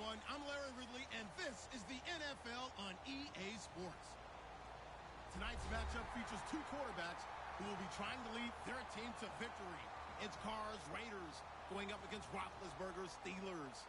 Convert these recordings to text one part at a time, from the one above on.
everyone. I'm Larry Ridley, and this is the NFL on EA Sports. Tonight's matchup features two quarterbacks who will be trying to lead their team to victory. It's Carr's Raiders going up against Roethlisberger's Steelers.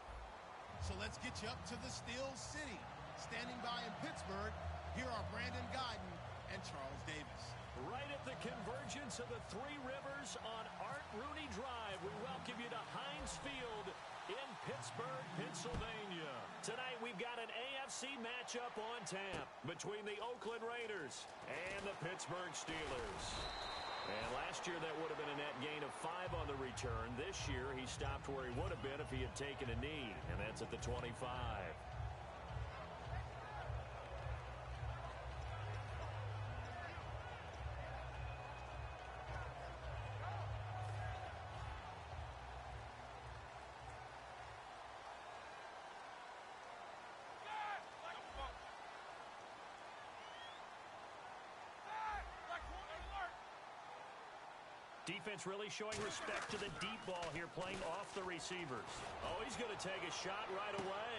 So let's get you up to the Steel City. Standing by in Pittsburgh, here are Brandon Guyton and Charles Davis. Right at the convergence of the Three Rivers on Art Rooney Drive, we welcome you to Heinz Field in Pittsburgh, Pennsylvania. Tonight we've got an AFC matchup on tap between the Oakland Raiders and the Pittsburgh Steelers. And last year that would have been a net gain of 5 on the return. This year he stopped where he would have been if he had taken a knee, and that's at the 25. Defense really showing respect to the deep ball here, playing off the receivers. Oh, he's going to take a shot right away.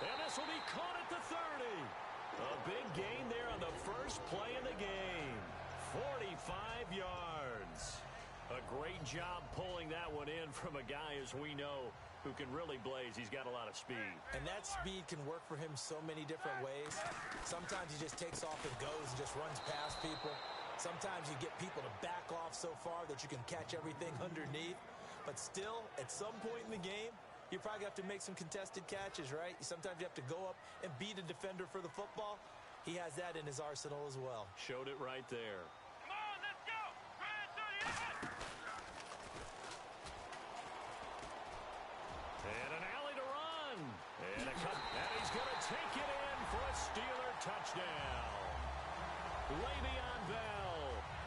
And this will be caught at the 30. A big gain there on the first play of the game. 45 yards. A great job pulling that one in from a guy, as we know, who can really blaze. He's got a lot of speed. And that speed can work for him so many different ways. Sometimes he just takes off and goes and just runs past people. Sometimes you get people to back off so far that you can catch everything underneath. But still, at some point in the game, you probably have to make some contested catches, right? Sometimes you have to go up and beat a defender for the football. He has that in his arsenal as well. Showed it right there. Come on, let's go! And an alley to run. And a cut. And he's going to take it in for a Steeler touchdown. Le'Veon Bell,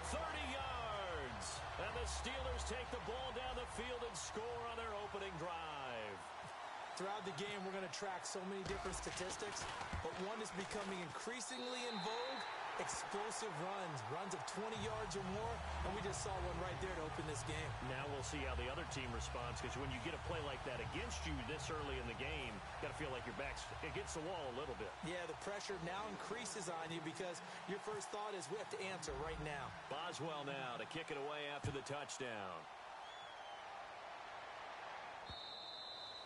30 yards. And the Steelers take the ball down the field and score on their opening drive. Throughout the game, we're going to track so many different statistics, but one is becoming increasingly in vogue: explosive runs of 20 yards or more, and we just saw one right there to open this game. Now we'll see how the other team responds, because when you get a play like that against you this early in the game, you got to feel like your back's against the wall a little bit. Yeah, the pressure now increases on you because your first thought is we have to answer right now. Boswell now to kick it away after the touchdown.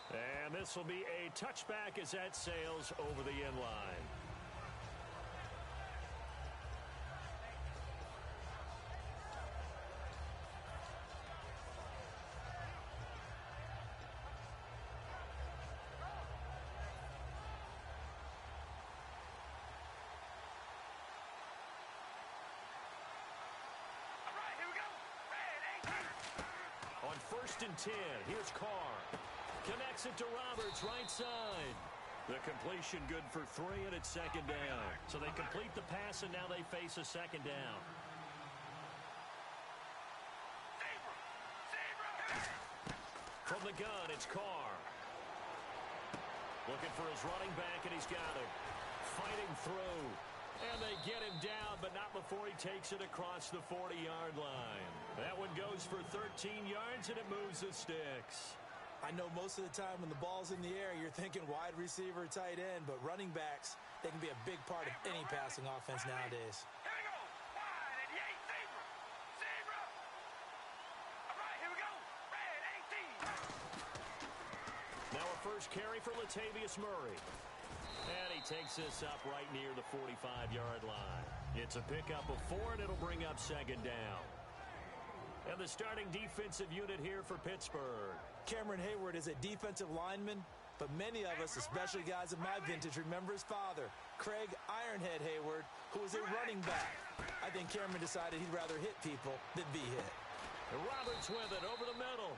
And this will be a touchback as that sails over the end line. All right, here we go. Red 18. On 1st and 10, here's Carr. Connects it to Roberts, right side. The completion good for 3, and it's 2nd down. So they complete the pass, and now they face a 2nd down. From the gun, it's Carr. Looking for his running back, and he's got him. Fighting through. And they get him down, but not before he takes it across the 40-yard line. That one goes for 13 yards, and it moves the sticks. I know most of the time when the ball's in the air, you're thinking wide receiver, tight end, but running backs, they can be a big part of any passing offense nowadays. Here we go. Wide and yay, zebra. Zebra. All right, here we go. Red 18. Now a first carry for Latavius Murray. And he takes this up right near the 45-yard line. It's a pickup of 4, and it'll bring up 2nd down. And the starting defensive unit here for Pittsburgh. Cameron Hayward is a defensive lineman, but many of us, especially guys of my vintage, remember his father, Craig Ironhead Hayward, who was a running back. I think Cameron decided he'd rather hit people than be hit. And Roberts with it over the middle.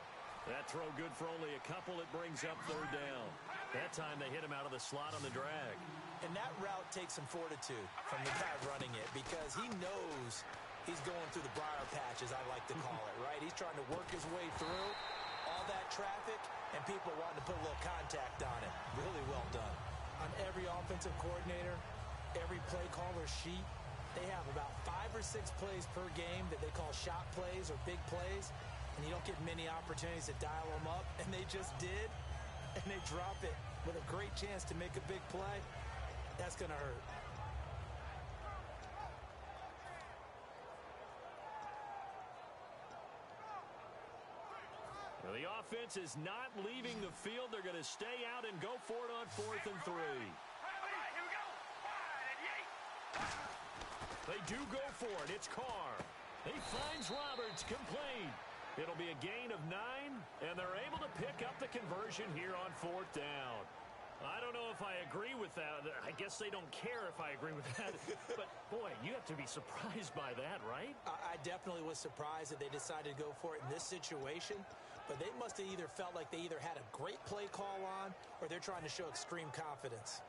That throw good for only a couple. It brings up 3rd down. That time they hit him out of the slot on the drag. And that route takes some fortitude from the guy running it, because he knows he's going through the briar patch, as I like to call it, right? He's trying to work his way through all that traffic, and people wanting to put a little contact on it. Really well done. On every offensive coordinator, every play caller sheet, they have about 5 or 6 plays per game that they call shot plays or big plays, and you don't get many opportunities to dial them up, and they just did. and they drop it with a great chance to make a big play, that's going to hurt. Well, the offense is not leaving the field. They're going to stay out and go for it on 4th and 3. They do go for it. It's Carr. He finds Roberts, complete. It'll be a gain of 9, and they're able to pick up the conversion here on 4th down. I don't know if I agree with that. I guess they don't care if I agree with that. But, boy, you have to be surprised by that, right? I definitely was surprised that they decided to go for it in this situation. But they must have either felt like they either had a great play call on or they're trying to show extreme confidence.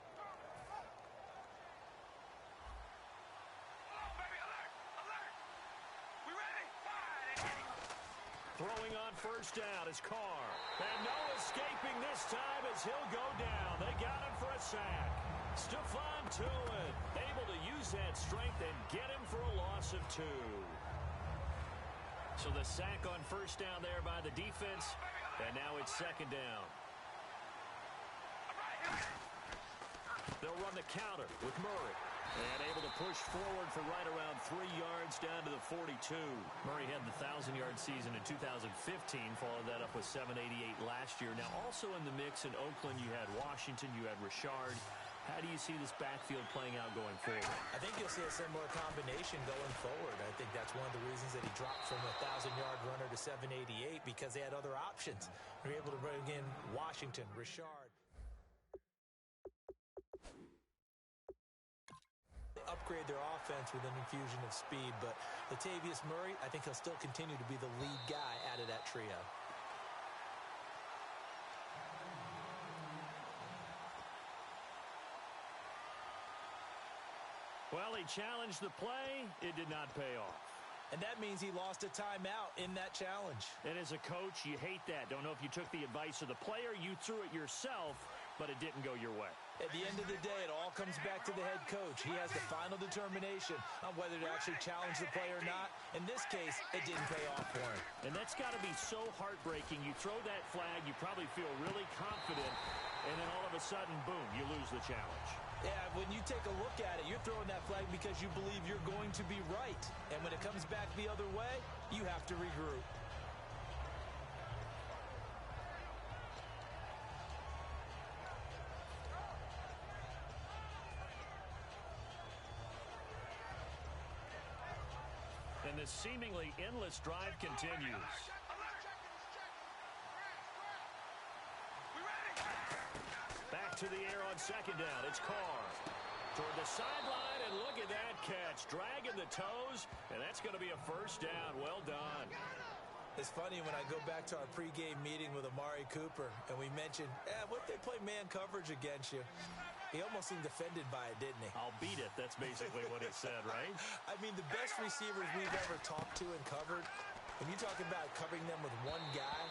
Throwing on 1st down is Carr. And no escaping this time as he'll go down. They got him for a sack. Stephon Tuitt able to use that strength and get him for a loss of 2. So the sack on 1st down there by the defense. And now it's 2nd down. They'll run the counter with Murray. And able to push forward for right around 3 yards down to the 42. Murray had the 1,000-yard season in 2015, followed that up with 788 last year. Now, also in the mix in Oakland, you had Washington, you had Richard. How do you see this backfield playing out going forward? I think you'll see a similar combination going forward. I think that's one of the reasons that he dropped from a 1,000-yard runner to 788 because they had other options. They were able to bring in Washington, Richard. Upgrade their offense with an infusion of speed, but Latavius Murray, I think he'll still continue to be the lead guy out of that trio. Well, he challenged the play. It did not pay off. And that means he lost a timeout in that challenge. And as a coach, you hate that. Don't know if you took the advice of the player. You threw it yourself, but it didn't go your way. At the end of the day, it all comes back to the head coach. He has the final determination on whether to actually challenge the play or not. In this case, it didn't pay off for him. And that's got to be so heartbreaking. You throw that flag, you probably feel really confident, and then all of a sudden, boom, you lose the challenge. Yeah, when you take a look at it, you're throwing that flag because you believe you're going to be right. And when it comes back the other way, you have to regroup. And this seemingly endless drive continues. Back to the air on 2nd down. It's Carr. Toward the sideline, and look at that catch. Dragging the toes, and that's going to be a 1st down. Well done. It's funny when I go back to our pregame meeting with Amari Cooper, and we mentioned, what if they play man coverage against you? He almost seemed offended by it, didn't he? I'll beat it. That's basically what he said, right? I mean, the best receivers we've ever talked to and covered, when you talk about covering them with one guy,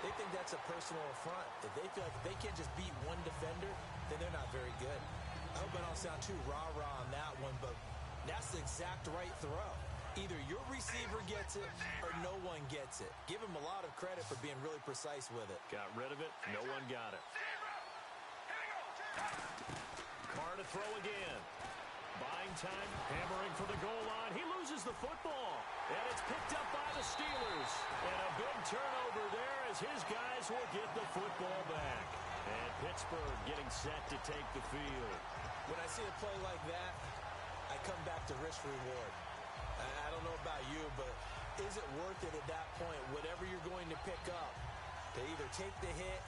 they think that's a personal affront. If they feel like if they can't just beat one defender, then they're not very good. I hope I don't sound too rah-rah on that one, but that's the exact right throw. Either your receiver gets it or no one gets it. Give him a lot of credit for being really precise with it. Got rid of it. No one got it. Carr to throw again. Buying time, hammering for the goal line. He loses the football, and it's picked up by the Steelers. And a big turnover there as his guys will get the football back. And Pittsburgh getting set to take the field. When I see a play like that, I come back to risk-reward. I don't know about you, but is it worth it at that point, whatever you're going to pick up, to either take the hit,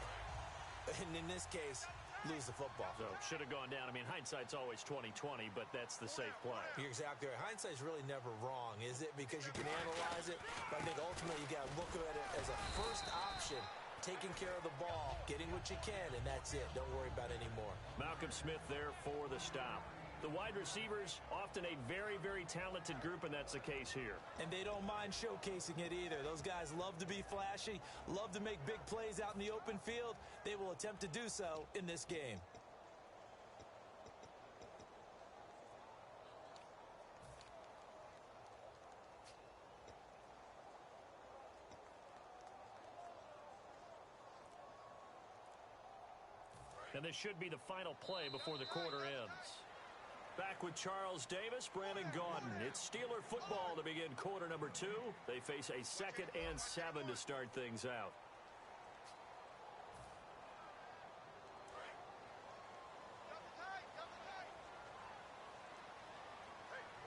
and in this case, lose the football? So, should have gone down. I mean, hindsight's always 20/20, but that's the safe play. You're exactly right. Hindsight's really never wrong, is it? Because you can analyze it, but I think ultimately you got to look at it as a first option, taking care of the ball, getting what you can, and that's it. Don't worry about any more. Malcolm Smith there for the stop. The wide receivers, often a very, very talented group, and that's the case here. And they don't mind showcasing it either. Those guys love to be flashy, love to make big plays out in the open field. They will attempt to do so in this game. And this should be the final play before the quarter ends. Back with Charles Davis, Brandon Gaudin. It's Steeler football to begin quarter number 2. They face a 2nd and 7 to start things out.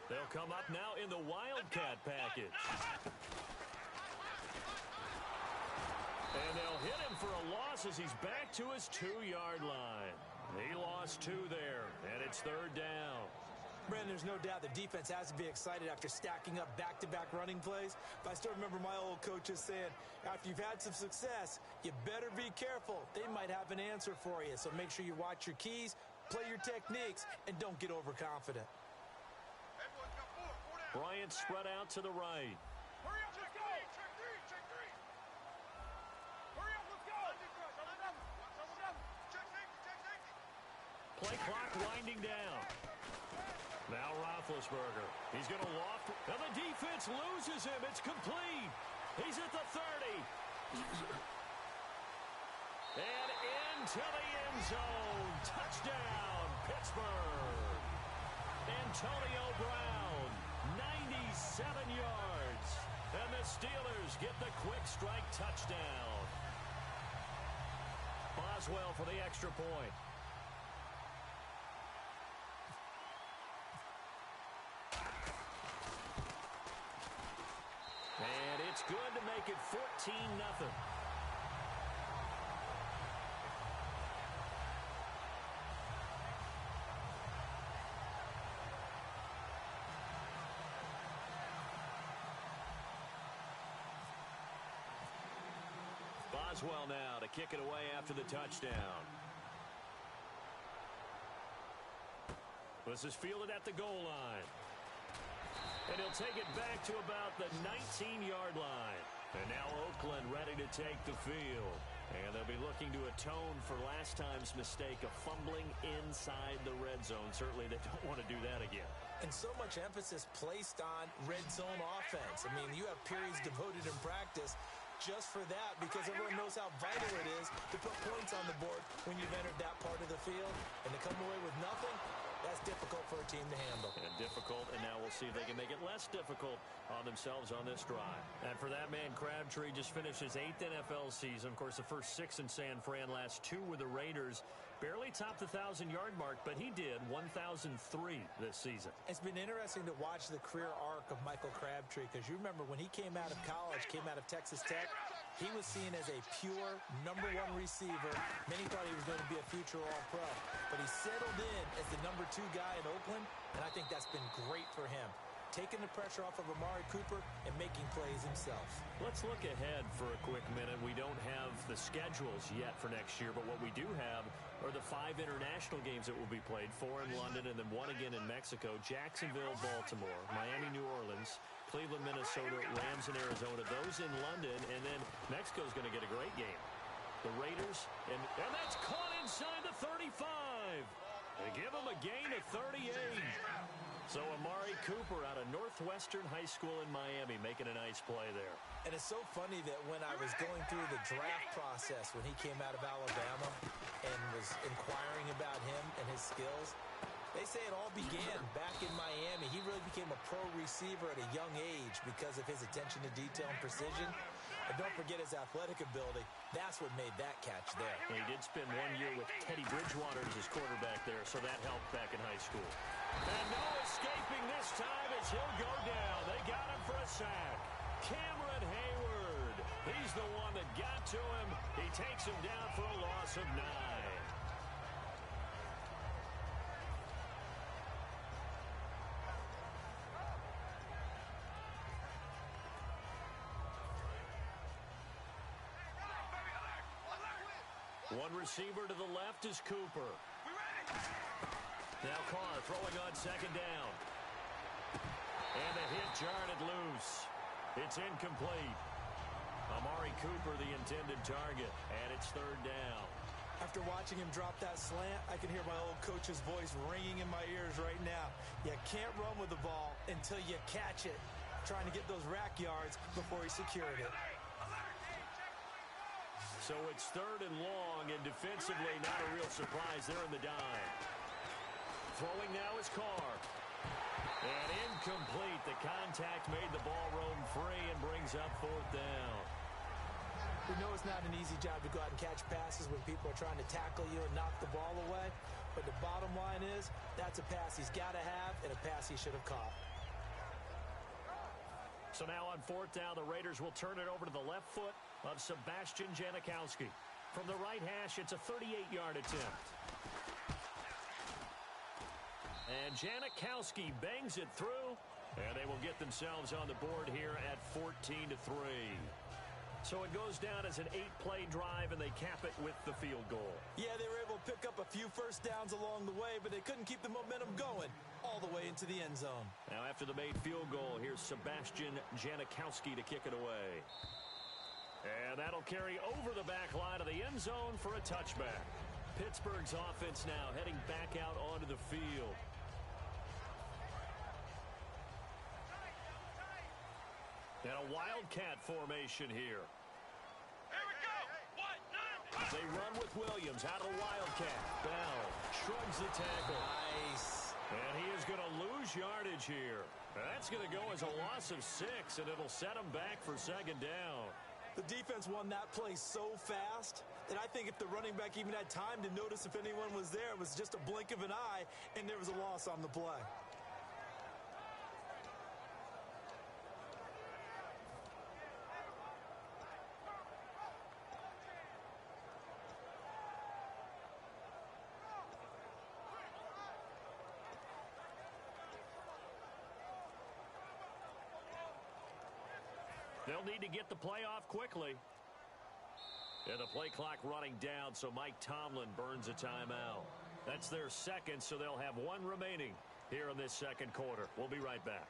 They'll come up now in the Wildcat package. And they'll hit him for a loss as he's back to his 2-yard line. He lost 2 there, and it's 3rd down. Brandon, there's no doubt the defense has to be excited after stacking up back-to-back running plays. But I still remember my old coaches saying, after you've had some success, you better be careful. They might have an answer for you. So make sure you watch your keys, play your techniques, and don't get overconfident. Bryant spread out to the right. Hurry up, let's go! Check three! Hurry up, let's go! Check safety! Play clock winding down. Now Roethlisberger. He's going to loft. And the defense loses him. It's complete. He's at the 30. And into the end zone. Touchdown, Pittsburgh. Antonio Brown, 97 yards. And the Steelers get the quick strike touchdown. Boswell for the extra point. And it's good to make it 14-0. Boswell now to kick it away after the touchdown. This is fielded at the goal line. And he'll take it back to about the 19-yard line. And now Oakland ready to take the field. And they'll be looking to atone for last time's mistake of fumbling inside the red zone. Certainly they don't want to do that again. And so much emphasis placed on red zone offense. I mean, you have periods devoted in practice just for that, because everyone knows how vital it is to put points on the board when you've entered that part of the field. And to come away with nothing, that's difficult for a team to handle. And difficult, and now we'll see if they can make it less difficult on themselves on this drive. And for that man, Crabtree just finished his 8th NFL season. Of course, the first 6 in San Fran, last 2 with the Raiders. Barely topped the 1,000-yard mark, but he did 1,003 this season. It's been interesting to watch the career arc of Michael Crabtree, because you remember when he came out of college, came out of Texas Tech, he was seen as a pure #1 receiver. Many thought he was going to be a future All-Pro. But he settled in as the #2 guy in Oakland, and I think that's been great for him. Taking the pressure off of Amari Cooper and making plays himself. Let's look ahead for a quick minute. We don't have the schedules yet for next year, but what we do have are the 5 international games that will be played, 4 in London and then 1 again in Mexico, Jacksonville, Baltimore, Miami, New Orleans, Cleveland, Minnesota, Rams, and Arizona. Those in London, and then Mexico's going to get a great game. The Raiders, and that's caught inside the 35. They give them a gain of 38. So Amari Cooper out of Northwestern High School in Miami making a nice play there. And it's so funny that when I was going through the draft process when he came out of Alabama and was inquiring about him and his skills, they say it all began back in Miami. He really became a pro receiver at a young age because of his attention to detail and precision. And don't forget his athletic ability. That's what made that catch there. Well, he did spend 1 year with Teddy Bridgewater as his quarterback there, so that helped back in high school. And no escaping this time as he'll go down. They got him for a sack. Cameron Hayward. He's the one that got to him. He takes him down for a loss of 9. One receiver to the left is Cooper. Now Carr throwing on 2nd down. And the hit jarred it loose. It's incomplete. Amari Cooper the intended target, and it's 3rd down. After watching him drop that slant, I can hear my old coach's voice ringing in my ears right now. You can't run with the ball until you catch it. Trying to get those rack yards before he secured it. So it's 3rd and long, and defensively not a real surprise there in the dime. Throwing now is Carr. And incomplete. The contact made the ball roam free and brings up 4th down. We know it's not an easy job to go out and catch passes when people are trying to tackle you and knock the ball away. But the bottom line is, that's a pass he's got to have and a pass he should have caught. So now on 4th down, the Raiders will turn it over to the left foot of Sebastian Janikowski. From the right hash, it's a 38-yard attempt. And Janikowski bangs it through, and they will get themselves on the board here at 14-3. So it goes down as an 8-play drive, and they cap it with the field goal. Yeah, they were able to pick up a few first downs along the way, but they couldn't keep the momentum going all the way into the end zone. Now after the made field goal, here's Sebastian Janikowski to kick it away. And that'll carry over the back line of the end zone for a touchback. Pittsburgh's offense now heading back out onto the field. And a Wildcat formation here. Here we go. They run with Williams out of the Wildcat. Bell shrugs the tackle. Nice. And he is going to lose yardage here. That's going to go as a loss of 6, and it'll set him back for 2nd down. The defense won that play so fast that I think if the running back even had time to notice if anyone was there, it was just a blink of an eye, and there was a loss on the play. They'll need to get the play off quickly. And the play clock running down, so Mike Tomlin burns a timeout. That's their 2nd, so they'll have 1 remaining here in this 2nd quarter. We'll be right back.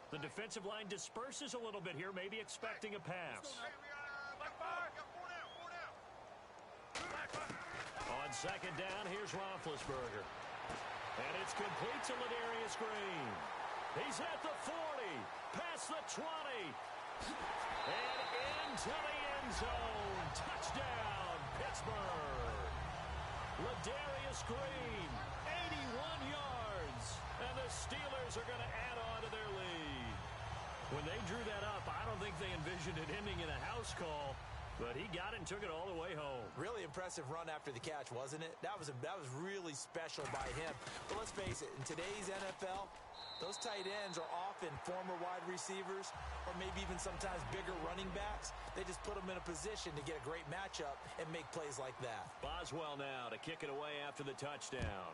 The defensive line disperses a little bit here, maybe expecting a pass. On 2nd down, here's Roethlisberger. And it's complete to Ladarius Green. He's at the 40, past the 20, and into the end zone. Touchdown, Pittsburgh. Ladarius Green, 81 yards. And the Steelers are going to add on to their lead. When they drew that up, I don't think they envisioned it ending in a house call, but he got it and took it all the way home. Really impressive run after the catch, wasn't it? That was really special by him. But let's face it, in today's NFL, those tight ends are often former wide receivers or maybe even sometimes bigger running backs. They just put them in a position to get a great matchup and make plays like that. Boswell now to kick it away after the touchdown.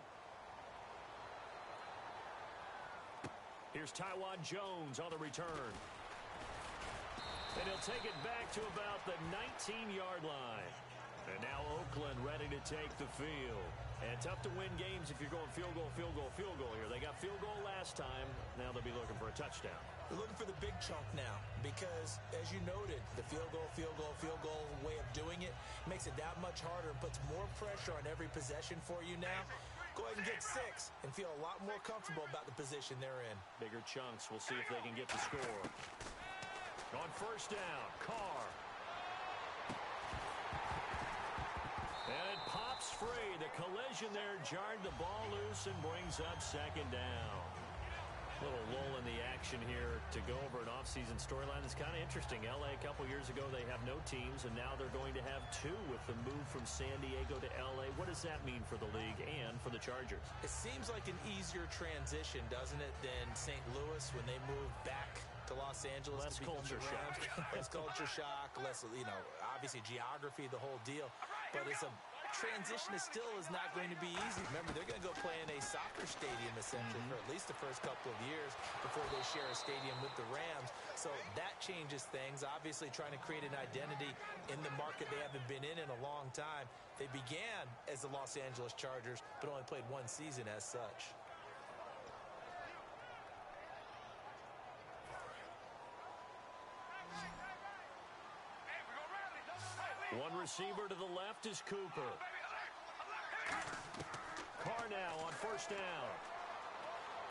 Here's Tywan Jones on the return. And he'll take it back to about the 19-yard line. And now Oakland ready to take the field. And tough to win games if you're going field goal, field goal, field goal here. They got field goal last time. Now they'll be looking for a touchdown. They're looking for the big chunk now because, as you noted, the field goal way of doing it makes it that much harder and puts more pressure on every possession for you now. Go ahead and get 6 and feel a lot more comfortable about the position they're in. Bigger chunks. We'll see if they can get the score. On 1st down, Carr. And it pops free. The collision there jarred the ball loose and brings up 2nd down. Little lull in the action here to go over an offseason storyline that's kind of interesting. L.A. a couple years ago, they have no teams, and now they're going to have 2 with the move from San Diego to L.A. What does that mean for the league and for the Chargers? It seems like an easier transition, doesn't it, than St. Louis when they moved back to Los Angeles. Less culture shock. Less culture shock, less, obviously geography, the whole deal. But it's a transition is not going to be easy. Remember, they're going to go play in a soccer stadium, essentially, for at least the first couple of years before they share a stadium with the Rams. So that changes things. Obviously, trying to create an identity in the market they haven't been in a long time. They began as the Los Angeles Chargers, but only played 1 season as such. One receiver to the left is Cooper. Carr now on first down.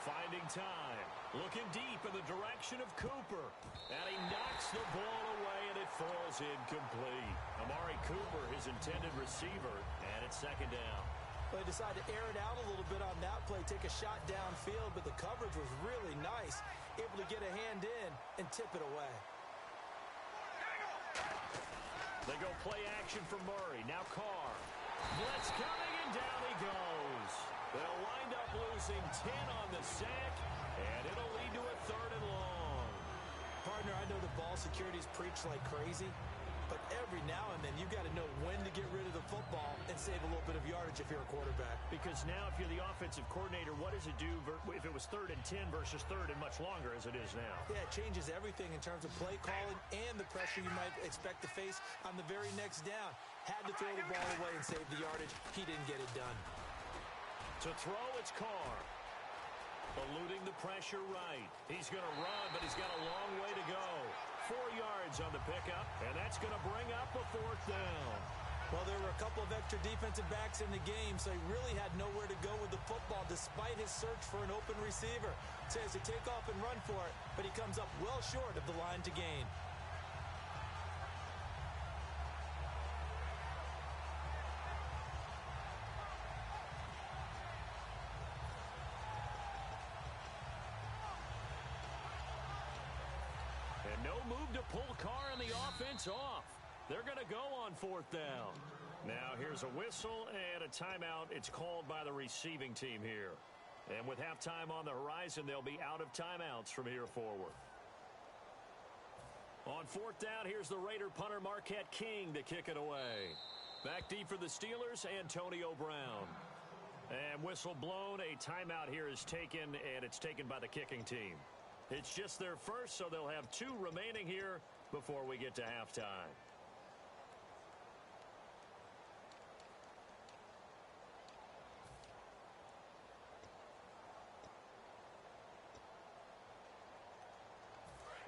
Finding time. Looking deep in the direction of Cooper. And he knocks the ball away, and it falls incomplete. Amari Cooper, his intended receiver, and it's second down. Well, they decided to air it out a little bit on that play, take a shot downfield, but the coverage was really nice. Able to get a hand in and tip it away. They go play action for Murray. Now Carr. Blitz coming, and down he goes. They'll wind up losing 10 on the sack, and it'll lead to a third and long. Partner, I know the ball security's preached like crazy, but every now and then you got to know when to get rid of the football and save a little bit of yardage if you're a quarterback. Because now if you're the offensive coordinator, what does it do if it was 3rd and 10 versus 3rd and much longer as it is now? Yeah, it changes everything in terms of play calling and the pressure you might expect to face on the very next down. Had to throw the ball away and save the yardage. He didn't get it done. To throw, it's Carr. Eluding the pressure right. He's going to run, but he's got a long way to go. 4 yards on the pickup, and that's going to bring up a 4th down. Well, there were a couple of extra defensive backs in the game, so he really had nowhere to go with the football despite his search for an open receiver. So he has to take off and run for it, but he comes up well short of the line to gain. And no move to pull Carr and the offense off. They're going to go on 4th down. Now here's a whistle and a timeout. It's called by the receiving team here. And with halftime on the horizon, they'll be out of timeouts from here forward. On 4th down, here's the Raider punter Marquette King to kick it away. Back deep for the Steelers, Antonio Brown. And whistle blown, a timeout here is taken, and it's taken by the kicking team. It's just their first, so they'll have 2 remaining here before we get to halftime.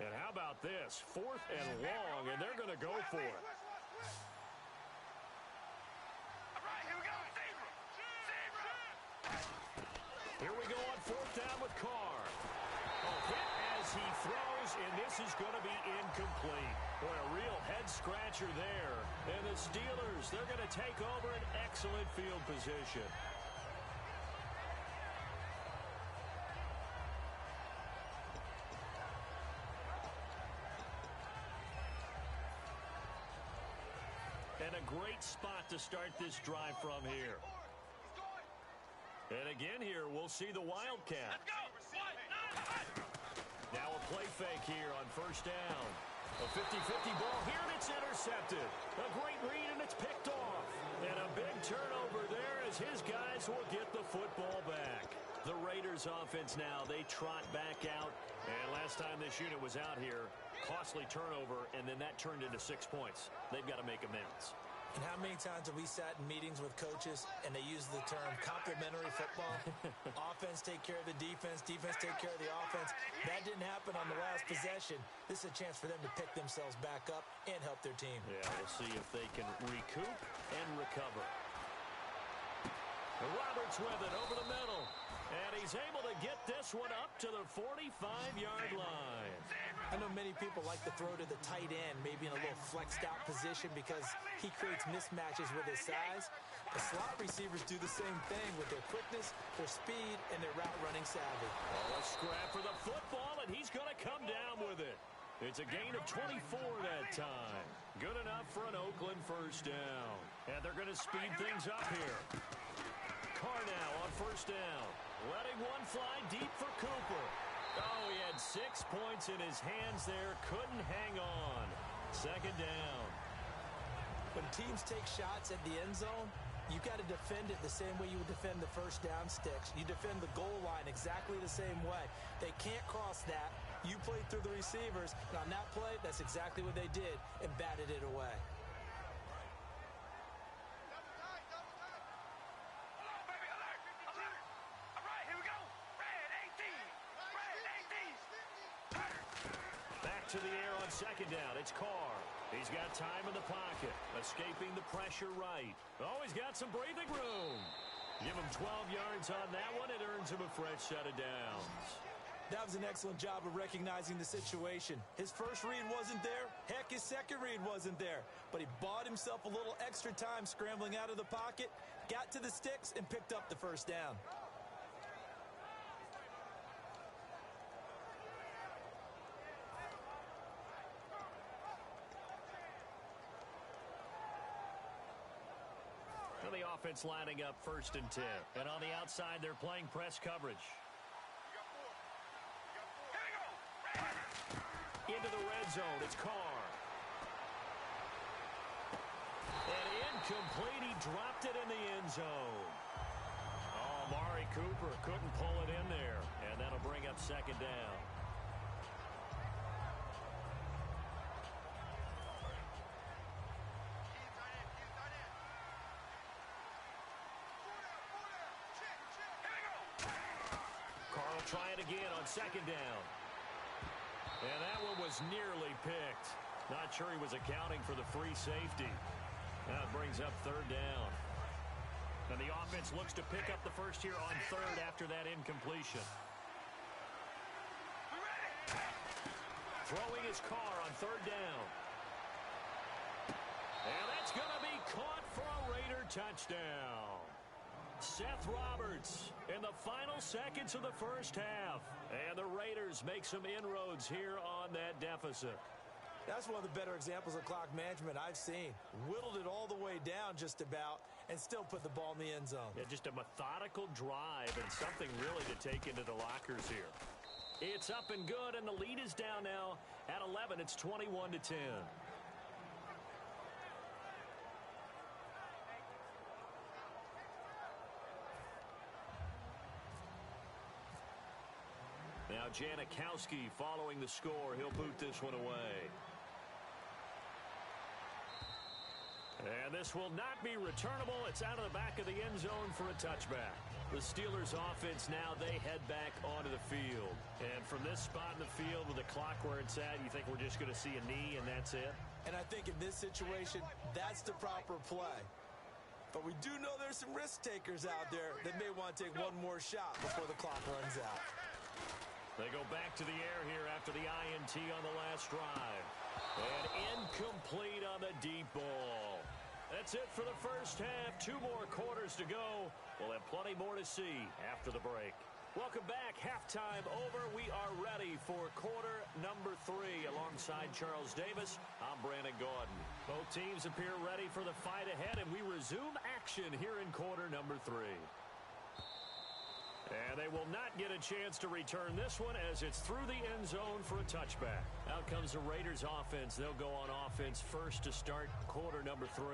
And how about this? 4th and long, and they're going to go for it. Here we go on 4th down with Carr. A hit as he throws, and this is going to be incomplete. Boy, a real head-scratcher there. And the Steelers, they're going to take over an excellent field position. And a great spot to start this drive from here. And again here, we'll see the Wildcat. Now a play fake here on first down. A 50-50 ball here, and it's intercepted. A great read, and it's picked off. And a big turnover there as his guys will get the football back. The Raiders offense now, they trot back out. And last time this unit was out here, costly turnover, and then that turned into 6 points. They've got to make amends. And how many times have we sat in meetings with coaches and they use the term complementary football? Offense take care of the defense, defense take care of the offense. That didn't happen on the last possession. This is a chance for them to pick themselves back up and help their team. Yeah, we'll see if they can recoup and recover. Roberts with it over the middle. And he's able to get this one up to the 45-yard line. I know many people like to throw to the tight end, maybe in a little flexed out position because he creates mismatches with his size. The slot receivers do the same thing with their quickness, their speed, and their route running savvy. Oh, a scrap for the football, and he's going to come down with it. It's a gain of 24 that time. Good enough for an Oakland first down. And they're going to speed things up here. Carr now on first down. Letting one fly deep for Cooper. Oh, he had 6 points in his hands there. Couldn't hang on. Second down. When teams take shots at the end zone, you got to defend it the same way you would defend the first down sticks. You defend the goal line exactly the same way. They can't cross that. You played through the receivers, and on that play, that's exactly what they did and batted it away. To the air on second down. It's Carr. He's got time in the pocket, escaping the pressure right. Oh, he's got some breathing room. Give him 12 yards on that one. It earns him a fresh set of downs. That was an excellent job of recognizing the situation. His first read wasn't there. Heck, his second read wasn't there. But he bought himself a little extra time scrambling out of the pocket, got to the sticks, and picked up the first down. So the offense lining up 1st and 10. And on the outside, they're playing press coverage. Into the red zone, it's Carr. And incomplete, he dropped it in the end zone. Oh, Amari Cooper couldn't pull it in there. And that'll bring up 2nd down. Carr will try it again on 2nd down. And that one was nearly picked. Not sure he was accounting for the free safety. That brings up 3rd down. And the offense looks to pick up the first here on 3rd after that incompletion. Throwing his Carr on 3rd down. And that's going to be caught for a Raider touchdown. Seth Roberts in the final seconds of the first half. And the Raiders make some inroads here on that deficit. That's one of the better examples of clock management I've seen. Whittled it all the way down just about and still put the ball in the end zone. Yeah, just a methodical drive and something really to take into the lockers here. It's up and good, and the lead is down now at 11. It's 21-10. Now Janikowski following the score. He'll boot this one away. And this will not be returnable. It's out of the back of the end zone for a touchback. The Steelers offense now, they head back onto the field. And from this spot in the field with the clock where it's at, you think we're just going to see a knee and that's it? And I think in this situation, that's the proper play. But we do know there's some risk takers out there that may want to take one more shot before the clock runs out. They go back to the air here after the INT on the last drive. And incomplete on the deep ball. That's it for the first half. 2 more quarters to go. We'll have plenty more to see after the break. Welcome back. Halftime over. We are ready for quarter number 3. Alongside Charles Davis, I'm Brandon Gaudin. Both teams appear ready for the fight ahead, and we resume action here in quarter number 3. And they will not get a chance to return this one as it's through the end zone for a touchback. Out comes the Raiders offense. They'll go on offense first to start quarter number 3.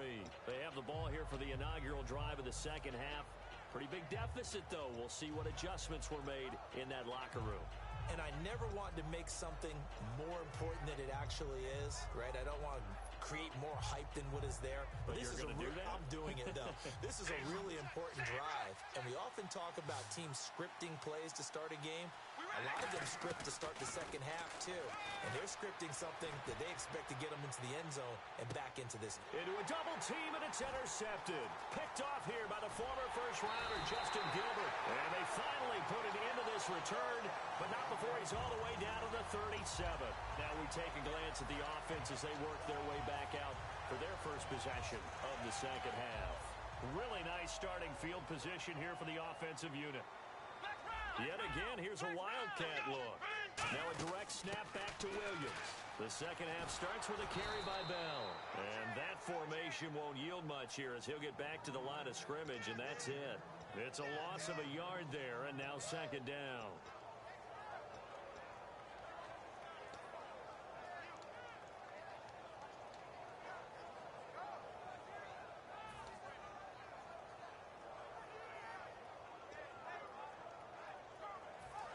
They have the ball here for the inaugural drive of the second half. Pretty big deficit, though. We'll see what adjustments were made in that locker room. And I never want to make something more important than it actually is, right? I don't want to create more hype than what is there. But this is I'm doing it, though. This is a really important drive. And we often talk about teams scripting plays to start a game. A lot of them script to start the second half, too. And they're scripting something that they expect to get them into the end zone and back into this. Into a double team, and it's intercepted. Picked off here by the former first-rounder, Justin Gilbert. And they finally put it into this return, but not before he's all the way down to the 37. Now we take a glance at the offense as they work their way back out for their first possession of the second half. Really nice starting field position here for the offensive unit. Yet again, here's a wildcat look. Now a direct snap back to Williams. The second half starts with a carry by Bell. And that formation won't yield much here as he'll get back to the line of scrimmage, and that's it. It's a loss of a yard there, and now 2nd down.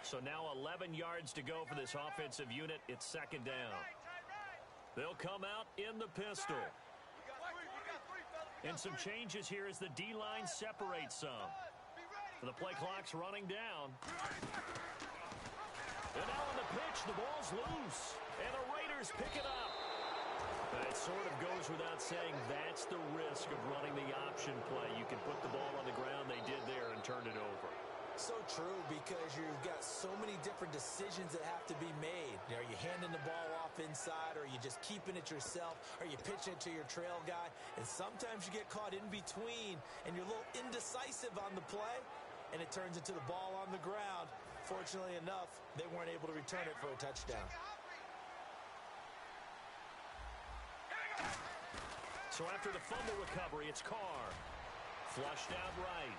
So now 11 yards to go for this offensive unit. It's 2nd down. They'll come out in the pistol. And some changes here as the D-line separates some. The play clock's running down. And now on the pitch, the ball's loose. And the Raiders pick it up. It sort of goes without saying that's the risk of running the option play. You can put the ball on the ground. They did there and turned it over. So true, because you've got so many different decisions that have to be made. Are you handing the ball off inside, or are you just keeping it yourself? Are you pitching it to your trail guy? And sometimes you get caught in between, and you're a little indecisive on the play, and it turns into the ball on the ground. Fortunately enough, they weren't able to return it for a touchdown. So after the fumble recovery, it's Carr. Flushed out right.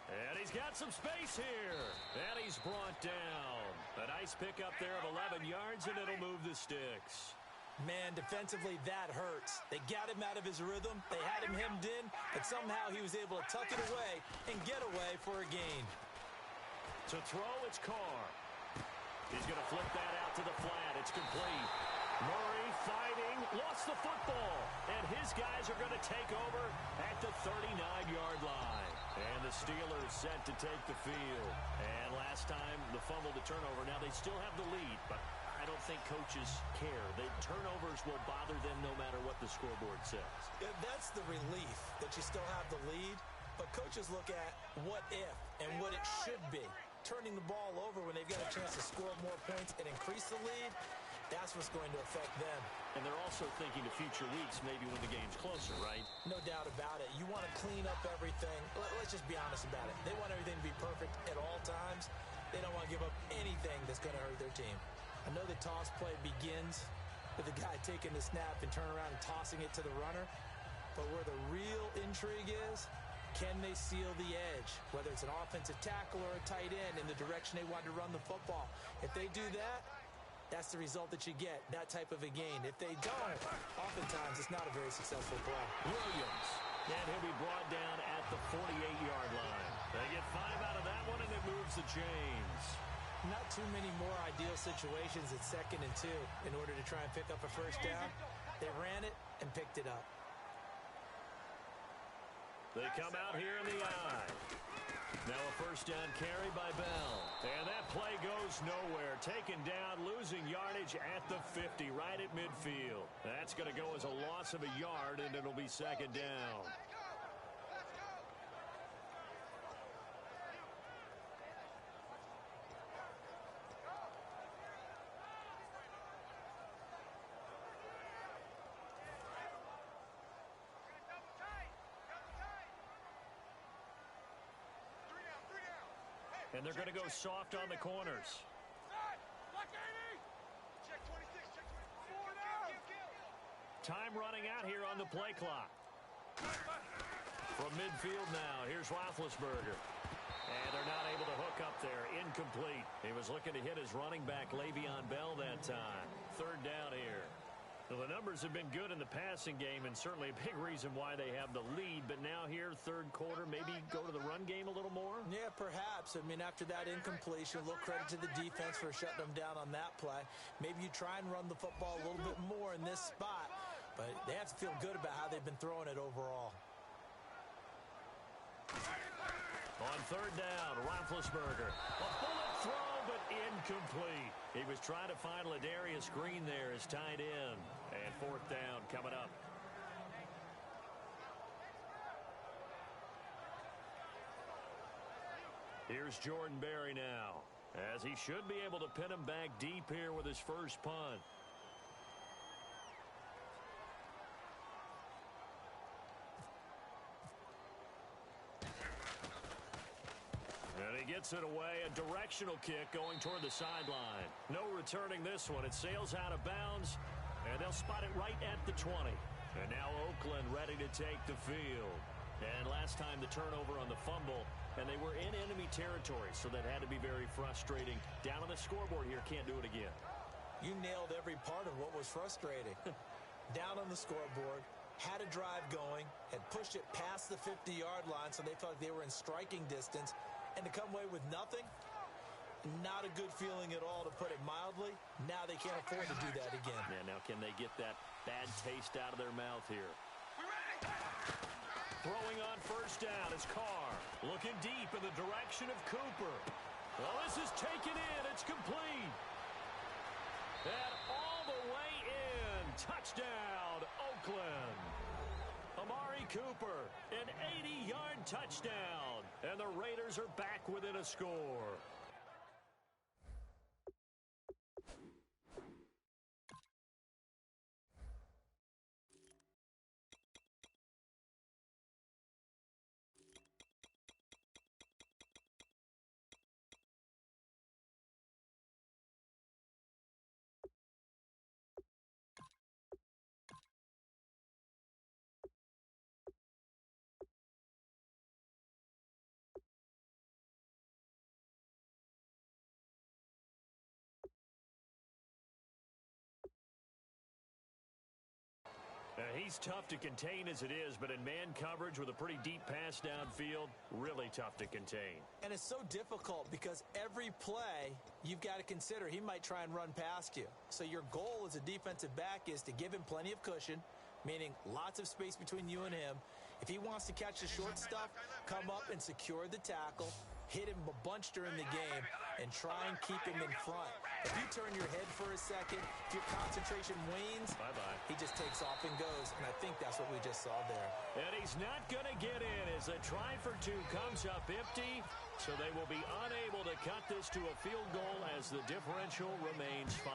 And he's got some space here. And he's brought down. A nice pickup there of 11 yards, and it'll move the sticks. Man, defensively, that hurts. They got him out of his rhythm. They had him hemmed in, but somehow he was able to tuck it away and get away for a gain. To throw, it's Carr. He's going to flip that out to the flat. It's complete. Murray fighting, lost the football. And his guys are going to take over at the 39-yard line. And the Steelers set to take the field. And last time, the fumble to turnover. Now, they still have the lead, but I don't think coaches care. The turnovers will bother them no matter what the scoreboard says. Yeah, that's the relief, that you still have the lead. But coaches look at what if and what it should be. Turning the ball over when they've got a chance to score more points and increase the lead, that's what's going to affect them. And they're also thinking to future weeks, maybe when the game's closer, right? No doubt about it. You want to clean up everything. Let's just be honest about it. They want everything to be perfect at all times. They don't want to give up anything that's going to hurt their team. I know the toss play begins with the guy taking the snap and turn around and tossing it to the runner. But where the real intrigue is, can they seal the edge, whether it's an offensive tackle or a tight end in the direction they want to run the football? If they do that, that's the result that you get, that type of a gain. If they don't, oftentimes it's not a very successful play. Williams, and he'll be brought down at the 48-yard line. They get 5 out of that one, and it moves the chains. Not too many more ideal situations at 2nd and 2 in order to try and pick up a first down. They ran it and picked it up. They come out here in the eye. Now a first down carry by Bell. And that play goes nowhere. Taken down, losing yardage at the 50, right at midfield. That's going to go as a loss of a yard, and it'll be 2nd down. And they're going to go soft on the corners. Time running out here on the play clock. From midfield now, here's Roethlisberger. And they're not able to hook up there. Incomplete. He was looking to hit his running back, Le'Veon Bell, that time. 3rd down here. Well, the numbers have been good in the passing game, and certainly a big reason why they have the lead. But now here, 3rd quarter, maybe go to the run game a little more? Yeah, perhaps. I mean, after that incompletion, a little credit to the defense for shutting them down on that play. Maybe you try and run the football a little bit more in this spot. But they have to feel good about how they've been throwing it overall. On 3rd down, Roethlisberger. A bullet throw, but incomplete. He was trying to find Ladarius Green there as tight end. And 4th down coming up. Here's Jordan Berry now, as he should be able to pin him back deep here with his first punt. And he gets it away, a directional kick going toward the sideline. No returning this one. It sails out of bounds, and they'll spot it right at the 20. And now Oakland ready to take the field. And last time the turnover on the fumble, and they were in enemy territory, so that had to be very frustrating. Down on the scoreboard here, can't do it again. You nailed every part of what was frustrating. Down on the scoreboard, had a drive going, had pushed it past the 50-yard line, so they felt like they were in striking distance. And to come away with nothing, not a good feeling at all, to put it mildly. Now they can't afford to do that again. Yeah, now can they get that bad taste out of their mouth here? Throwing on first down is Carr. Looking deep in the direction of Cooper. Well, this is taken in. It's complete. And all the way in. touchdown, Oakland. Amari Cooper, an 80-yard touchdown. And the Raiders are back within a score. He's tough to contain as it is, but in man coverage with a pretty deep pass downfield, really tough to contain. And it's so difficult because every play you've got to consider he might try and run past you. So your goal as a defensive back is to give him plenty of cushion, meaning lots of space between you and him. If he wants to catch the short stuff, come up and secure the tackle, hit him a bunch during the game, and try and keep him in front. If you turn your head for a second, if your concentration wanes, bye-bye. He just takes off and goes, and I think that's what we just saw there. And he's not going to get in as the try for two comes up empty, so they will be unable to cut this to a field goal as the differential remains 5.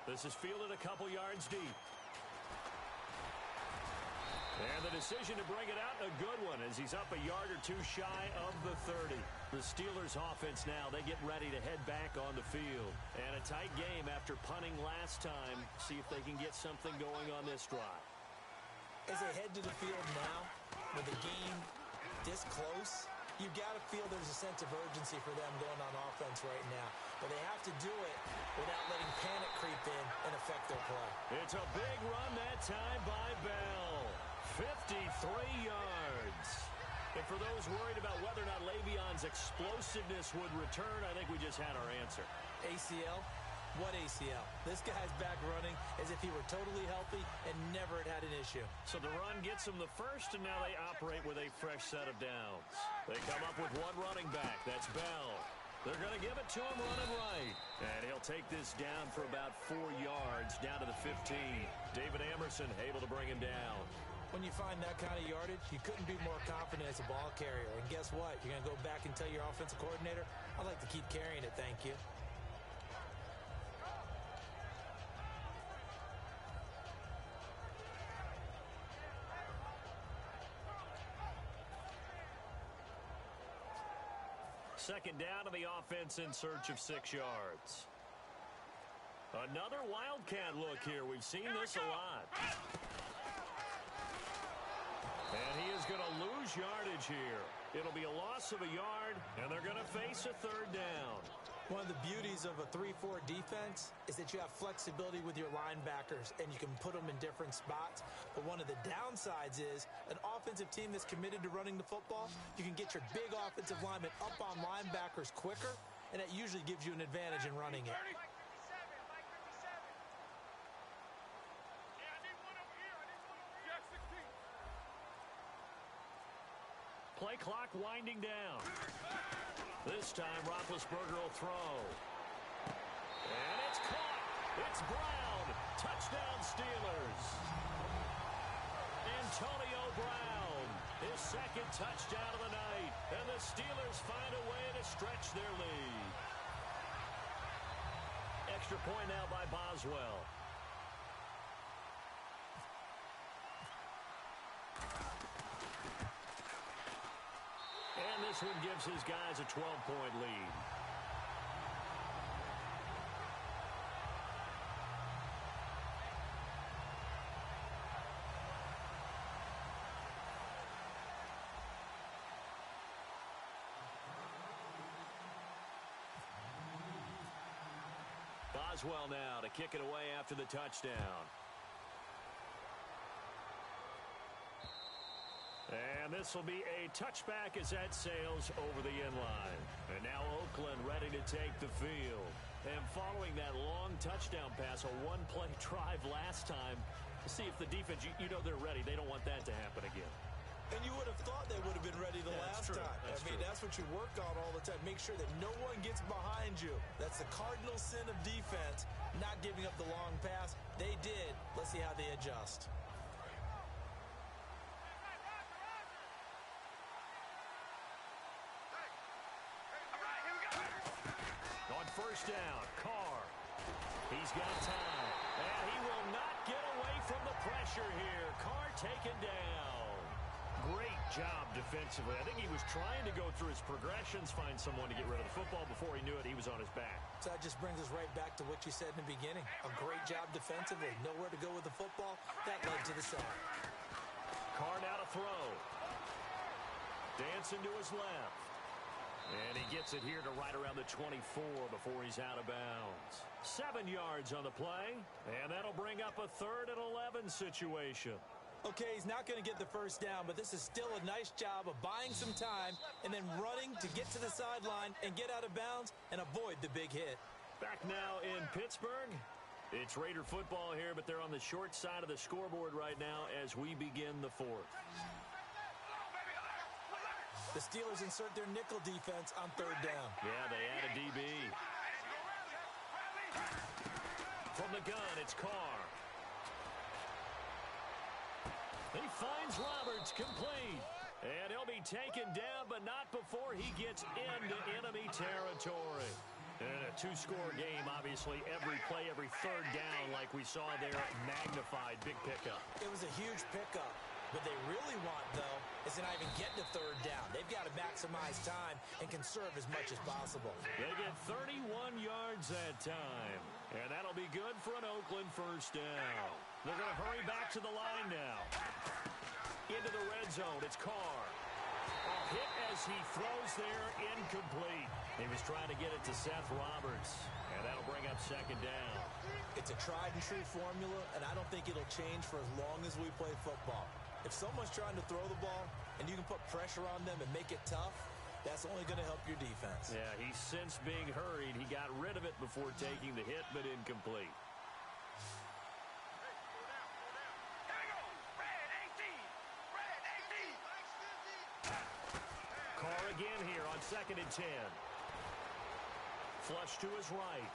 This is fielded a couple yards deep. And the decision to bring it out, a good one, as he's up a yard or two shy of the 30. The Steelers offense now, they get ready to head back on the field. And a tight game after punting last time. See if they can get something going on this drive. As they head to the field now, with the game this close, you've got to feel there's a sense of urgency for them going on offense right now. But they have to do it without letting panic creep in and affect their play. It's a big run that time by Bell. 53 yards. And for those worried about whether or not Le'Veon's explosiveness would return, I think we just had our answer. ACL? What ACL? This guy's back running as if he were totally healthy and never had an issue. So the run gets him the first, and now they operate with a fresh set of downs. They come up with one running back. That's Bell. They're going to give it to him running right. And he'll take this down for about 4 yards, down to the 15. David Emerson able to bring him down. When you find that kind of yardage, you couldn't be more confident as a ball carrier. And guess what? You're going to go back and tell your offensive coordinator, I'd like to keep carrying it, thank you. Second down to the offense in search of 6 yards. Another Wildcat look here. We've seen this a lot. And he is going to lose yardage here. It'll be a loss of a yard, and they're going to face a third down. One of the beauties of a 3-4 defense is that you have flexibility with your linebackers, and you can put them in different spots. But one of the downsides is an offensive team that's committed to running the football, you can get your big offensive linemen up on linebackers quicker, and that usually gives you an advantage in running it. Play clock winding down. This time, Roethlisberger will throw. And it's caught. It's Brown. Touchdown, Steelers. Antonio Brown, his second touchdown of the night. And the Steelers find a way to stretch their lead. Extra point now by Boswell. And this one gives his guys a 12-point lead. Boswell now to kick it away after the touchdown. And this will be a touchback as that sails over the end line. And now Oakland ready to take the field. And following that long touchdown pass, a one-play drive last time, to see if the defense, you know they're ready. They don't want that to happen again. And you would have thought they would have been ready the last time. That's what you work on all the time. Make sure that no one gets behind you. That's the cardinal sin of defense, not giving up the long pass. They did. Let's see how they adjust. On first down, Carr. He's got time. And he will not get away from the pressure here. Carr taken down. Great job defensively. I think he was trying to go through his progressions, find someone to get rid of the football. Before he knew it, he was on his back. So that just brings us right back to what you said in the beginning. A great job defensively. Nowhere to go with the football. That led to the sack. Carr now to throw. Dancing to his left. And he gets it here to right around the 24 before he's out of bounds. 7 yards on the play. And that'll bring up a 3rd and 11 situation. Okay, he's not going to get the first down, but this is still a nice job of buying some time and then running to get to the sideline and get out of bounds and avoid the big hit. Back now in Pittsburgh. It's Raider football here, but they're on the short side of the scoreboard right now as we begin the 4th. The Steelers insert their nickel defense on 3rd down. Yeah, they add a DB. From the gun, it's Carr. He finds Roberts complete. And he'll be taken down, but not before he gets into enemy territory. And a 2-score game, obviously, every play, every 3rd down, like we saw there, magnified, big pickup. It was a huge pickup. What they really want, though, is to not even get to 3rd down. They've got to maximize time and conserve as much as possible. They get 31 yards that time. And that'll be good for an Oakland first down. They're going to hurry back to the line now. Into the red zone, it's Carr. A hit as he throws there, incomplete. He was trying to get it to Seth Roberts. And that'll bring up 2nd down. It's a tried and true formula, and I don't think it'll change for as long as we play football. If someone's trying to throw the ball and you can put pressure on them and make it tough, that's only going to help your defense. Yeah, he's since being hurried. He got rid of it before taking the hit, but incomplete. Carr again here on 2nd and 10. Flush to his right.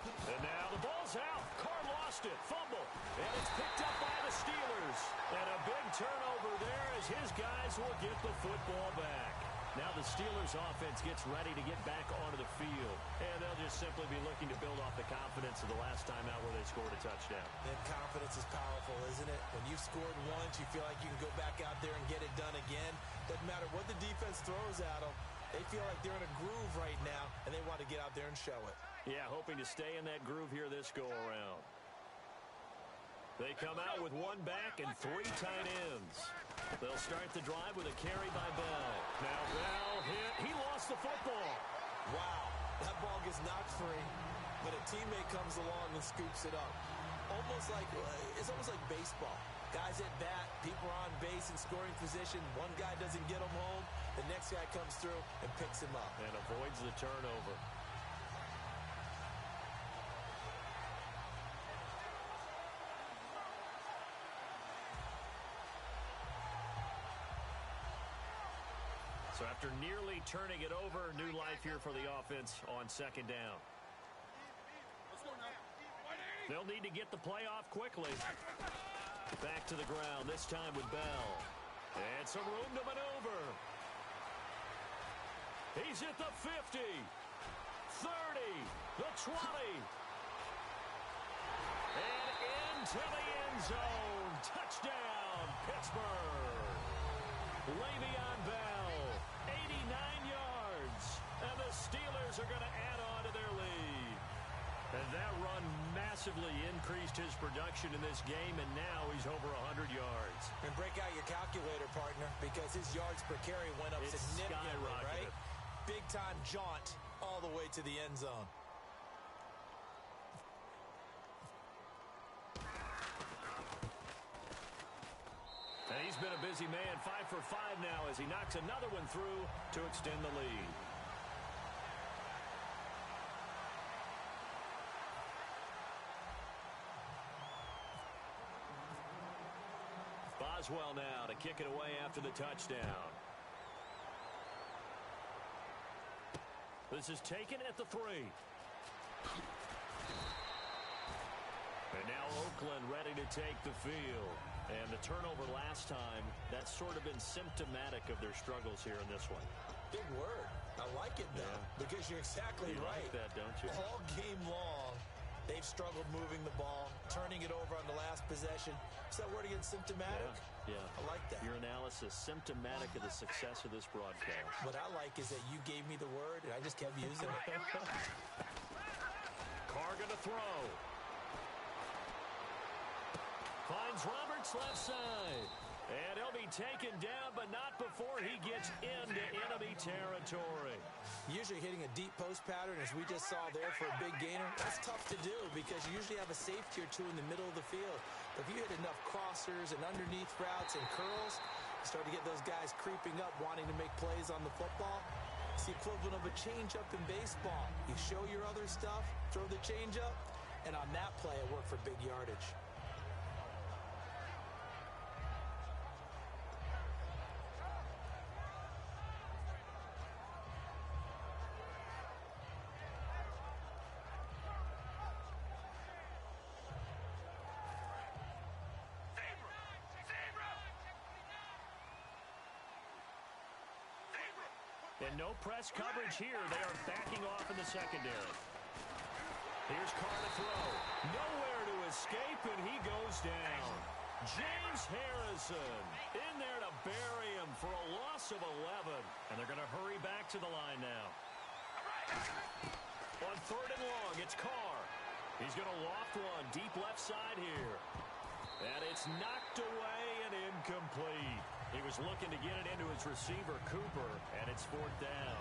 And now the ball's out. Carr lost it. Fumble. And it's picked up by the Steelers. And a big turnover there as his guys will get the football back. Now the Steelers offense gets ready to get back onto the field. And they'll just simply be looking to build off the confidence of the last time out where they scored a touchdown. And confidence is powerful, isn't it? When you've scored once, you feel like you can go back out there and get it done again. Doesn't matter what the defense throws at them. They feel like they're in a groove right now, and they want to get out there and show it. Yeah, hoping to stay in that groove here this go-around. They come out with 1 back and 3 tight ends. They'll start the drive with a carry by Bell. Now Bell hit. He lost the football. Wow, that ball gets knocked free, but a teammate comes along and scoops it up. It's almost like baseball. Guys at bat, people are on base in scoring position. One guy doesn't get him home. The next guy comes through and picks him up. And avoids the turnover. So after nearly turning it over, new life here for the offense on 2nd down. They'll need to get the play off quickly. Back to the ground, this time with Bell. And some room to maneuver. He's at the 50, 30, the 20. And into the end zone. Touchdown, Pittsburgh. Le'Veon Bell, 89 yards. And the Steelers are going to add on to their lead. And that run massively increased his production in this game, and now he's over 100 yards. And break out your calculator, partner, because his yards per carry went up significantly, right? Big-time jaunt all the way to the end zone. And he's been a busy man, 5 for 5 now as he knocks another one through to extend the lead. does well now to kick it away after the touchdown. This is taken at the 3. And now Oakland ready to take the field. And the turnover last time, that's sort of been symptomatic of their struggles here in this one. Big word. I like it, though, because you're exactly right. You like that, don't you? All game long, they've struggled moving the ball, turning it over on the last possession. Is that word again, symptomatic? Yeah. I like that. Your analysis, symptomatic of the success of this broadcast. What I like is that you gave me the word, and I just kept using it. Carr gonna throw. Finds Roberts left side. And he'll be taken down, but not before he gets into enemy territory. Usually hitting a deep post pattern, as we just saw there for a big gainer, that's tough to do because you usually have a safety or two in the middle of the field. But if you hit enough crossers and underneath routes and curls, you start to get those guys creeping up, wanting to make plays on the football. It's the equivalent of a changeup in baseball. You show your other stuff, throw the changeup, and on that play, it worked for big yardage. And no press coverage here. They are backing off in the secondary. Here's Carr to throw. Nowhere to escape, and he goes down. James Harrison in there to bury him for a loss of 11. And they're going to hurry back to the line now. On 3rd and long, it's Carr. He's going to loft one deep left side here. And it's knocked away and incomplete. He was looking to get it into his receiver, Cooper, and it's 4th down.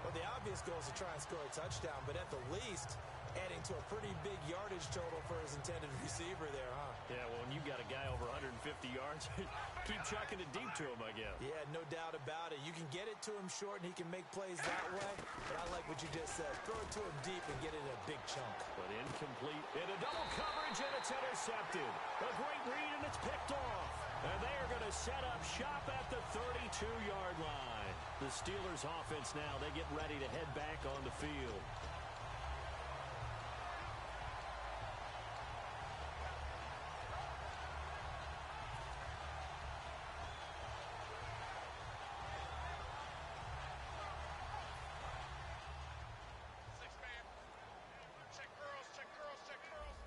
Well, the obvious goal is to try and score a touchdown, but at the least, adding to a pretty big yardage total for his intended receiver there, huh? Yeah, well, when you've got a guy over 150 yards, keep chucking it deep to him, I guess. Yeah, no doubt about it. You can get it to him short, and he can make plays that way, but I like what you just said. Throw it to him deep and get it in a big chunk. But incomplete. Into double coverage, and it's intercepted. A great read, and it's picked off. And they are going to set up shop at the 32-yard line. The Steelers offense now, they get ready to head back on the field.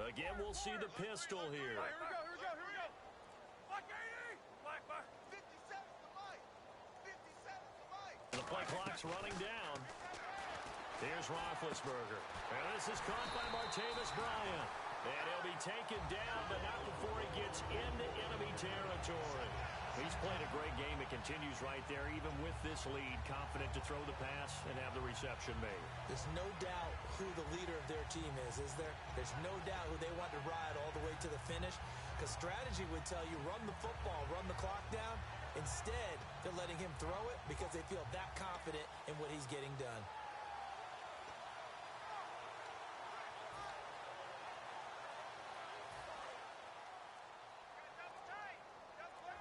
Again, we'll see the pistol here. Here we go. Black 80! Black 57's the mic! 57's the mic! The play clock's running down. Here's Roethlisberger. And this is caught by Martavis Bryant. And he'll be taken down, but not before he gets into enemy territory. He's played a great game. It continues right there, even with this lead. Confident to throw the pass and have the reception made. There's no doubt who the leader of their team is there? There's no doubt who they want to ride all the way to the finish. Because strategy would tell you, run the football, run the clock down. Instead, they're letting him throw it because they feel that confident in what he's getting done.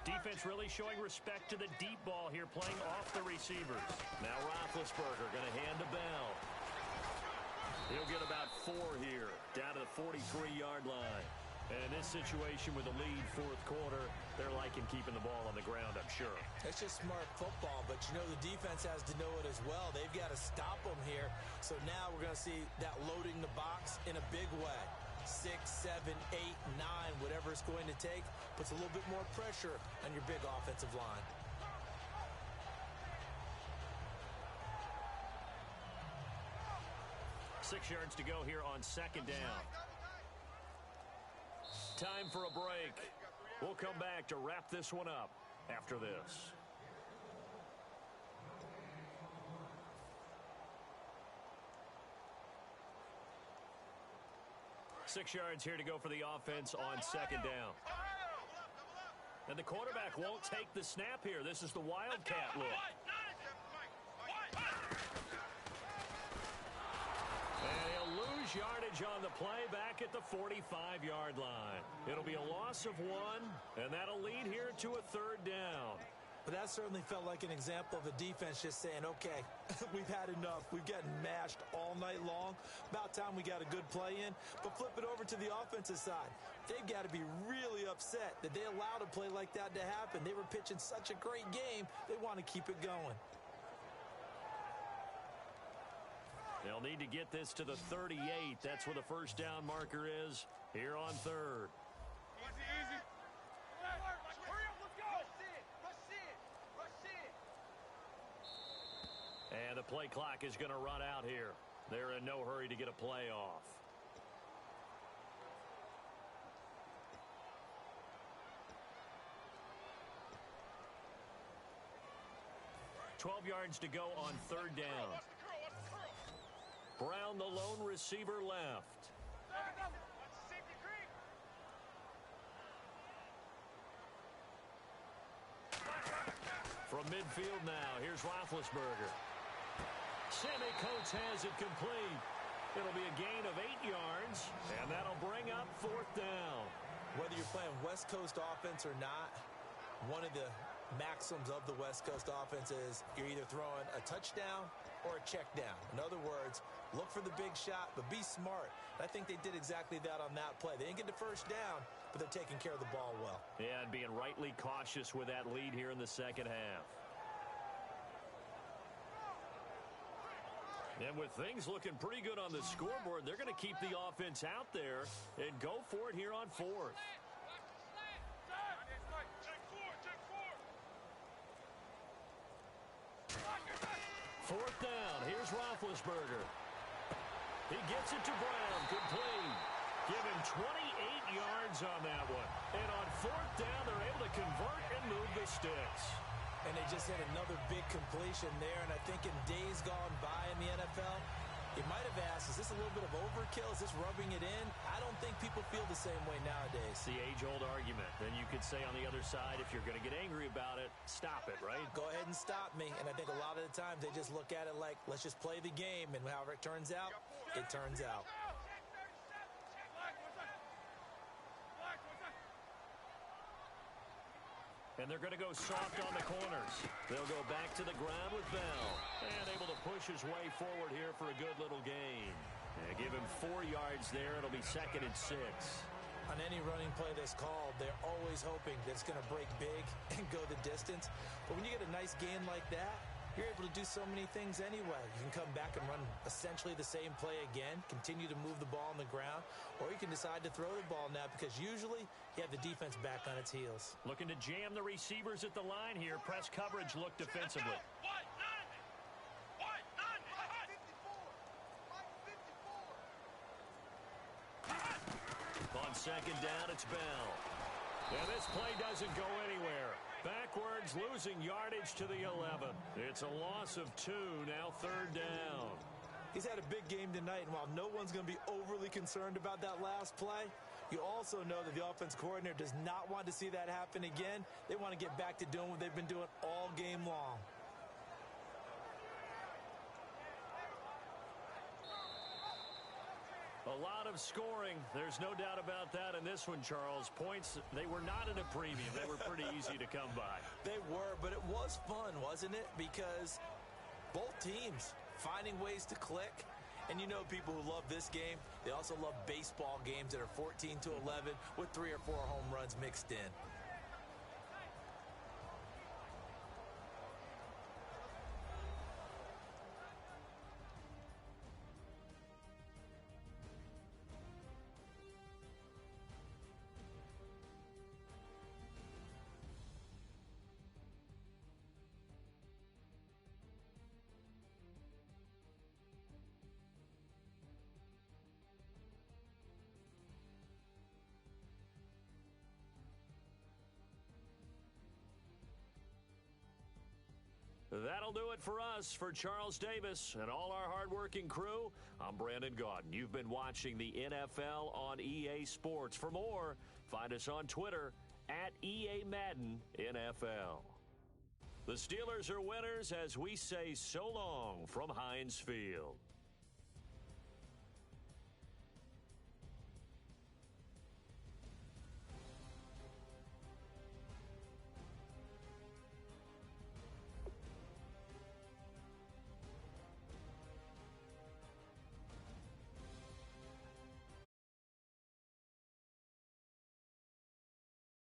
Defense really showing respect to the deep ball here, playing off the receivers. Now Roethlisberger going to hand to Bell. He'll get about 4 here, down to the 43-yard line. And in this situation with the lead 4th quarter, they're liking keeping the ball on the ground, I'm sure. That's just smart football, but you know the defense has to know it as well. They've got to stop them here. So now we're going to see that loading the box in a big way. 6, 7, 8, 9, whatever it's going to take, puts a little bit more pressure on your big offensive line. Six yards to go here on 2nd down. Time for a break. We'll come back to wrap this one up after this. Six yards here to go for the offense on 2nd down. And the quarterback won't take the snap here. This is the Wildcat look. And he'll lose lose yardage on the play back at the 45-yard line. It'll be a loss of 1, and that'll lead here to a 3rd down. But that certainly felt like an example of the defense just saying, okay, we've had enough. We've gotten mashed all night long. About time we got a good play in. But flip it over to the offensive side. They've got to be really upset that they allowed a play like that to happen. They were pitching such a great game, they want to keep it going. They'll need to get this to the 38. That's where the first down marker is here on 3rd. Easy. Hurry up, let's go. Rush in. And the play clock is going to run out here. They're in no hurry to get a play off. "12 yards to go on 3rd down. Brown, the lone receiver, left. From midfield now, here's Roethlisberger. Sammy Coates has it complete. It'll be a gain of 8 yards, and that'll bring up 4th down. Whether you're playing West Coast offense or not, one of the maxims of the West Coast offense is you're either throwing a touchdown or a check down. In other words, look for the big shot, but be smart. And I think they did exactly that on that play. They didn't get the first down, but they're taking care of the ball well. Yeah, and being rightly cautious with that lead here in the second half. And with things looking pretty good on the scoreboard, they're going to keep the offense out there and go for it here on 4th. 4th down. Here's Roethlisberger. He gets it to Brown. Complete. Give him 28 yards on that one. And on 4th down, they're able to convert and move the sticks. And they just had another big completion there. And I think in days gone by in the NFL, you might have asked, is this a little bit of overkill? Is this rubbing it in? I don't think people feel the same way nowadays. It's the age-old argument. Then you could say on the other side, if you're going to get angry about it, stop it, right? Go ahead and stop me. And I think a lot of the times they just look at it like, let's just play the game. And however it turns out, it turns out. And they're going to go soft on the corners. They'll go back to the ground with Bell. And able to push his way forward here for a good little gain. And give him 4 yards there. It'll be 2nd and 6. On any running play that's called, they're always hoping that it's going to break big and go the distance. But when you get a nice gain like that, you're able to do so many things anyway. You can come back and run essentially the same play again, continue to move the ball on the ground, or you can decide to throw the ball now because usually you have the defense back on its heels. Looking to jam the receivers at the line here. Press coverage look defensively. On 2nd down, it's Bell. And this play doesn't go anywhere. Backwards, losing yardage to the 11. It's a loss of 2, now 3rd down. He's had a big game tonight, and while no one's going to be overly concerned about that last play, you also know that the offense coordinator does not want to see that happen again. They want to get back to doing what they've been doing all game long. A lot of scoring. There's no doubt about that in this one, Charles. Points, they were not at a premium. They were pretty easy to come by. They were, but it was fun, wasn't it? Because both teams finding ways to click. And you know people who love this game, they also love baseball games that are 14-11 with 3 or 4 home runs mixed in. That'll do it for us. For Charles Davis and all our hardworking crew, I'm Brandon Gaudin. You've been watching the NFL on EA Sports. For more, find us on Twitter at EA Madden NFL. The Steelers are winners as we say so long from Heinz Field.